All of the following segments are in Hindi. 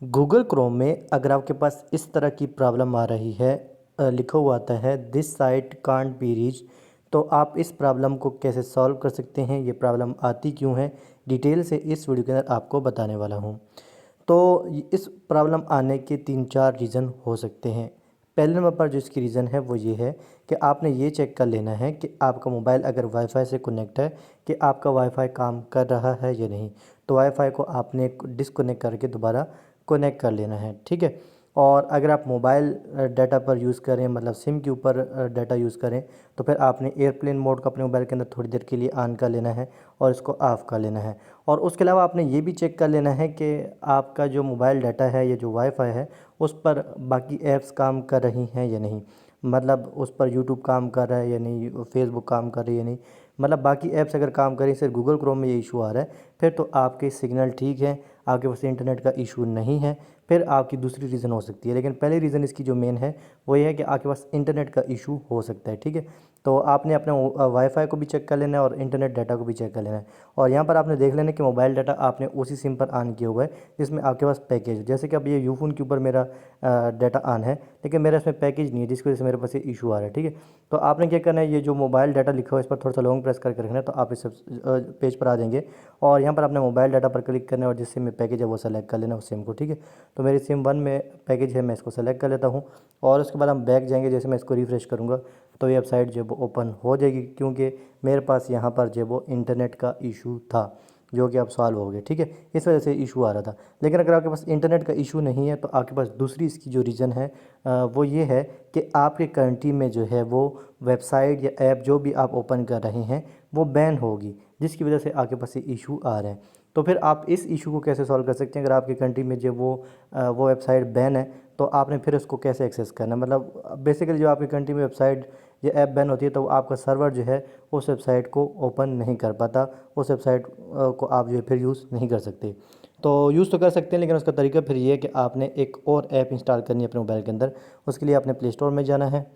गूगल क्रोम में अगर आपके पास इस तरह की प्रॉब्लम आ रही है, लिखा हुआ आता है this site can't be reach. तो आप इस प्रॉब्लम को कैसे सॉल्व कर सकते हैं, ये प्रॉब्लम आती क्यों है, डिटेल से इस वीडियो के अंदर आपको बताने वाला हूँ। तो इस प्रॉब्लम आने के 3-4 रीज़न हो सकते हैं। पहले नंबर पर जो इसकी रीज़न है वो ये है कि आपने ये चेक कर लेना है कि आपका मोबाइल अगर वाईफाई से कनेक्ट है कि आपका वाईफाई काम कर रहा है या नहीं। तो वाईफाई को आपने डिसकनेक्ट करके दोबारा कनेक्ट कर लेना है, ठीक है। और अगर आप मोबाइल डाटा पर यूज़ करें, मतलब सिम के ऊपर डाटा यूज़ करें, तो फिर आपने एयरप्लेन मोड को अपने मोबाइल के अंदर थोड़ी देर के लिए ऑन कर लेना है और इसको ऑफ़ कर लेना है। और उसके अलावा आपने ये भी चेक कर लेना है कि आपका जो मोबाइल डाटा है या जो वाईफाई है उस पर बाकी ऐप्स काम कर रही हैं या नहीं। मतलब उस पर यूट्यूब काम कर रहा है या नहीं, फेसबुक काम कर रही है या नहीं, मतलब बाकी ऐप्स अगर काम करें, सिर्फ गूगल क्रोम में ये इशू आ रहा है, फिर तो आपके सिग्नल ठीक है, आपके पास इंटरनेट का इशू नहीं है। फिर आपकी दूसरी रीज़न हो सकती है, लेकिन पहली रीज़न इसकी जो मेन है वो ये है कि आपके पास इंटरनेट का इशू हो सकता है, ठीक है। तो आपने अपने वाईफाई को भी चेक कर लेना है और इंटरनेट डाटा को भी चेक कर लेना है। और यहाँ पर आपने देख लेना कि मोबाइल डाटा आपने उसी सिम पर ऑन किया हुआ है जिसमें आपके पास पैकेज है। जैसे कि अब ये यूफोन के ऊपर मेरा डाटा ऑन है, लेकिन मेरा इसमें पैकेज नहीं है, जिसकी वजह से मेरे पास ये इशू आ रहा है, ठीक है। तो आपने क्या करना है, ये जो मोबाइल डाटा लिखा हुआ है इस पर थोड़ा सा लॉन्ग प्रेस करके रखना है, तो आप इस पेज पर आ जाएंगे। और यहाँ पर आपने मोबाइल डाटा पर क्लिक करना है और जिस सिम में पैकेज है वो सेलेक्ट कर लेना उस सिम को, ठीक है। तो मेरी सिम 1 में पैकेज है, मैं इसको सेलेक्ट कर लेता हूँ। और उसके बाद हम बैक जाएंगे, जैसे मैं इसको रिफ़्रेश करूँगा तो ये वेबसाइट जो है वो ओपन हो जाएगी, क्योंकि मेरे पास यहाँ पर जो है वो इंटरनेट का इशू था जो कि अब सॉल्व हो गया, ठीक है। इस वजह से इशू आ रहा था। लेकिन अगर आपके पास इंटरनेट का इशू नहीं है तो आपके पास दूसरी इसकी जो रीज़न है वो ये है कि आपके कंट्री में जो है वो वेबसाइट या ऐप जो भी आप ओपन कर रहे हैं वो बैन होगी, जिसकी वजह से आपके पास ये इशू आ रहे हैं। तो फिर आप इस इशू को कैसे सॉल्व कर सकते हैं, अगर आपकी कंट्री में जो वो वेबसाइट बैन है तो आपने फिर उसको कैसे एक्सेस करना है। मतलब बेसिकली जो आपकी कंट्री में वेबसाइट या ऐप बैन होती है तो आपका सर्वर जो है उस वेबसाइट को ओपन नहीं कर पाता, उस वेबसाइट को आप जो है फिर यूज़ नहीं कर सकते। तो यूज़ तो कर सकते हैं, लेकिन उसका तरीका फिर ये है कि आपने एक और ऐप इंस्टॉल करनी है अपने मोबाइल के अंदर। उसके लिए आपने प्ले स्टोर में जाना है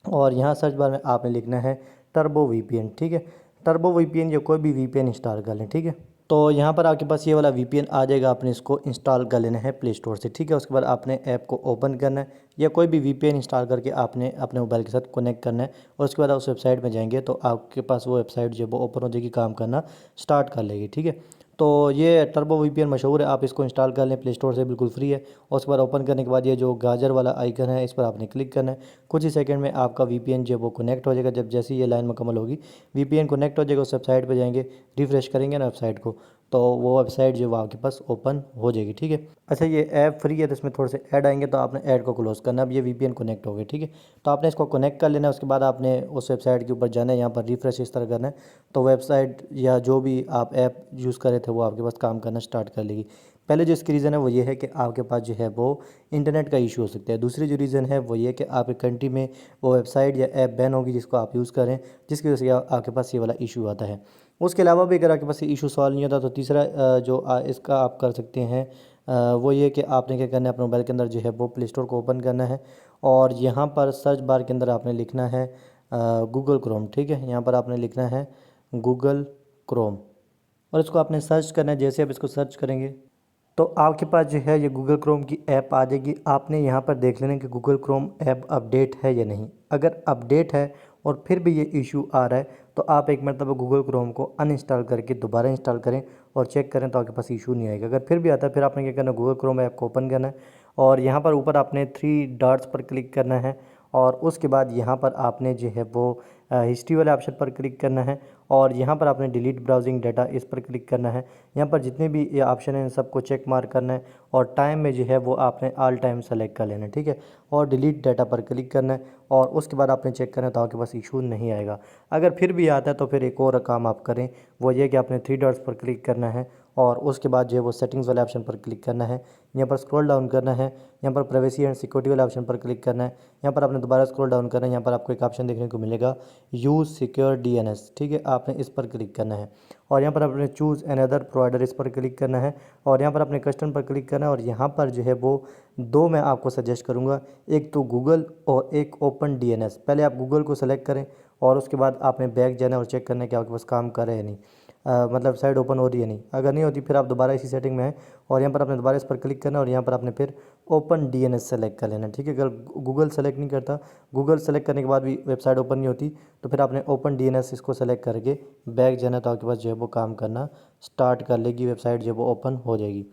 और यहाँ सर्च बार में आपने लिखना है टर्बो वीपीएन, ठीक है। टर्बो वीपीएन या कोई भी वीपीएन इंस्टॉल कर लें, ठीक है। तो यहाँ पर आपके पास ये वाला वीपीएन आ जाएगा, आपने इसको इंस्टॉल कर लेना है प्ले स्टोर से, ठीक है। उसके बाद आपने ऐप को ओपन करना है या कोई भी वीपीएन इंस्टॉल करके आपने अपने मोबाइल के साथ कनेक्ट करना है। और उसके बाद आप उस वेबसाइट में जाएंगे तो आपके पास वो वेबसाइट जो है वो ओपन हो जाएगी, काम करना स्टार्ट कर लेगी, ठीक है। तो ये टर्बो वीपीएन मशहूर है, आप इसको इंस्टॉल कर लें, प्ले स्टोर से बिल्कुल फ्री है। और उसके बाद ओपन करने के बाद ये जो गाजर वाला आइकन है इस पर आपने क्लिक करना है। कुछ ही सेकंड में आपका वीपीएन जो है वो कनेक्ट हो जाएगा। जब जैसे ये लाइन मुकम्मल होगी, वीपीएन कनेक्ट हो जाएगा, उस वेबसाइट पे जाएंगे, रिफ्रेश करेंगे ना वेबसाइट को, तो वो वेबसाइट जो है वो आपके पास ओपन हो जाएगी, ठीक है। अच्छा, ये ऐप फ्री है तो इसमें थोड़े से ऐड आएंगे, तो आपने ऐड को क्लोज करना है। अब ये वीपीएन कनेक्ट हो गए, ठीक है। तो आपने इसको कनेक्ट कर लेना है। उसके बाद आपने उस वेबसाइट के ऊपर जाना है, यहाँ पर रिफ्रेश इस तरह करना है, तो वेबसाइट या जो भी आप ऐप यूज़ कर रहे थे वो आपके पास काम करना स्टार्ट कर लेगी। पहले जो इसकी रीज़न है वो ये है कि आपके पास जो है वो इंटरनेट का इशू हो सकता है। दूसरी जो रीज़न है वो ये है कि आपकी कंट्री में वो वेबसाइट या ऐप बैन होगी जिसको आप यूज़ करें, जिसकी वजह से आपके पास ये वाला इशू आता है। उसके अलावा भी अगर आपके पास ये इशू सॉल्व नहीं होता तो तीसरा जो इसका आप कर सकते हैं वो ये कि आपने क्या करना है, अपने मोबाइल के अंदर जो है वो प्ले स्टोर को ओपन करना है और यहाँ पर सर्च बार के अंदर आपने लिखना है गूगल क्रोम, ठीक है। यहाँ पर आपने लिखना है गूगल क्रोम और इसको आपने सर्च करना है। जैसे आप इसको सर्च करेंगे तो आपके पास जो है ये गूगल क्रोम की ऐप आ जाएगी। आपने यहाँ पर देख लेना कि गूगल क्रोम ऐप अपडेट है या नहीं। अगर अपडेट है और फिर भी ये इशू आ रहा है तो आप एक मरतबा गूगल क्रोम को अनइंस्टॉल करके दोबारा इंस्टॉल करें और चेक करें, तो आपके पास इशू नहीं आएगा। अगर फिर भी आता है फिर आपने क्या करना है, गूगल क्रोम ऐप को ओपन करना है और यहाँ पर ऊपर आपने 3 डॉट्स पर क्लिक करना है। और उसके बाद यहाँ पर आपने जो है वो हिस्ट्री वाले ऑप्शन पर क्लिक करना है और यहाँ पर आपने डिलीट ब्राउजिंग डाटा इस पर क्लिक करना है। यहाँ पर जितने भी ये ऑप्शन हैं इन सबको चेक मार्क करना है और टाइम में जो है वो आपने ऑल टाइम सेलेक्ट कर लेना है, ठीक है। और डिलीट डाटा पर क्लिक करना है और उसके बाद आपने चेक करना है तो आपके पास इशू नहीं आएगा। अगर फिर भी आता है तो फिर एक और काम आप करें, वो ये कि आपने 3 डॉट्स पर क्लिक करना है और उसके बाद जो है वो सेटिंग्स वाले ऑप्शन पर क्लिक करना है। यहाँ पर स्क्रॉल डाउन करना है, यहाँ पर प्राइवेसी एंड सिक्योरिटी वाले ऑप्शन पर क्लिक करना है। यहाँ पर आपने दोबारा स्क्रॉल डाउन करना है, यहाँ पर आपको एक ऑप्शन देखने को मिलेगा यूज़ सिक्योर डीएनएस, ठीक है। आपने इस पर क्लिक करना है और यहाँ पर आपने चूज़ अनदर प्रोवाइडर इस पर क्लिक करना है और यहाँ पर अपने कस्टम पर क्लिक करना है। और यहाँ पर जो है वो 2 मैं आपको सजेस्ट करूँगा, एक तो गूगल और एक ओपन डीएनएस। पहले आप गूगल को सेलेक्ट करें और उसके बाद आपने बैक जाना है और चेक करना है कि आपके पास काम कर रहा है या नहीं। मतलब वेबसाइट ओपन हो रही है नहीं। अगर नहीं होती फिर आप दोबारा इसी सेटिंग में हैं और यहाँ पर आपने दोबारा इस पर क्लिक करना और यहाँ पर आपने फिर ओपन डीएनएस सेलेक्ट कर लेना। ठीक है, अगर गूगल सेलेक्ट नहीं करता, गूगल सेलेक्ट करने के बाद भी वेबसाइट ओपन नहीं होती तो फिर आपने ओपन डीएनएस इसको सेलेक्ट करके बैक जाना, तो आपके पास जो है वो काम करना स्टार्ट कर लेगी, वेबसाइट जो है वो ओपन हो जाएगी।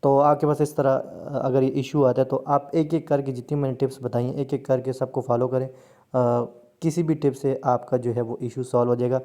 तो आपके पास इस तरह अगर ये इशू आता है तो आप एक एक करके जितनी मैंने टिप्स बताई हैं एक एक करके सबको फॉलो करें। किसी भी टिप से आपका जो है वो इशू सॉल्व हो जाएगा।